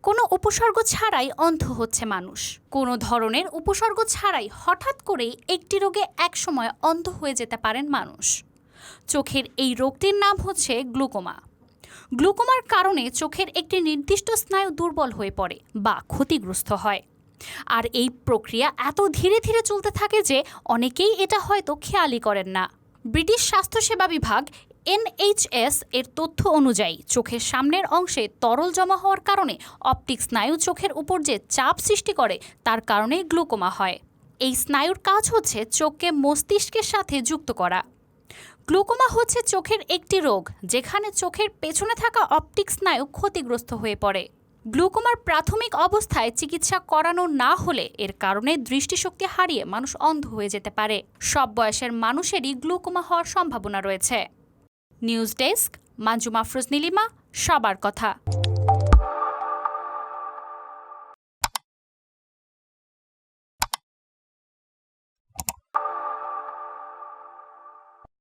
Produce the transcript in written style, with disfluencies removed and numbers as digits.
কোনো উপসর্গ ছাড়াই অন্ধ হচ্ছে মানুষ। কোনো ধরনের উপসর্গ ছাড়াই হঠাৎ করেই একটি রোগে একসময় অন্ধ হয়ে যেতে পারেন মানুষ। চোখের এই রোগটির নাম হচ্ছে গ্লুকোমা। গ্লুকোমার কারণে চোখের একটি নির্দিষ্ট স্নায়ু দুর্বল হয়ে পড়ে বা ক্ষতিগ্রস্ত হয়। আর এই প্রক্রিয়া এত ধীরে ধীরে চলতে থাকে যে অনেকেই এটা হয়তো খেয়ালই করেন না। ব্রিটিশ স্বাস্থ্যসেবা বিভাগ NHS এর তথ্য অনুযায়ী চোখের সামনের অংশে তরল জমা হওয়ার কারণে অপটিক স্নায়ু চোখের উপর যে চাপ সৃষ্টি করে তার কারণে গ্লুকোমা হয়। এই স্নায়ুর কাজ হচ্ছে চোখকে মস্তিষ্কের সাথে যুক্ত করা। গ্লুকোমা হচ্ছে চোখের একটি রোগ যেখানে চোখের পেছনে থাকা অপটিক স্নায়ু ক্ষতিগ্রস্ত হয়ে পড়ে। গ্লুকোমার প্রাথমিক অবস্থায় চিকিৎসা করানো না হলে এর কারণে দৃষ্টিশক্তি হারিয়ে মানুষ অন্ধ হয়ে যেতে পারে। সব বয়সের মানুষেরই গ্লুকোমা হওয়ার সম্ভাবনা রয়েছে। নিউজ ডেস্ক, মাজু মাফরুজ নীলিমা, সবার কথা।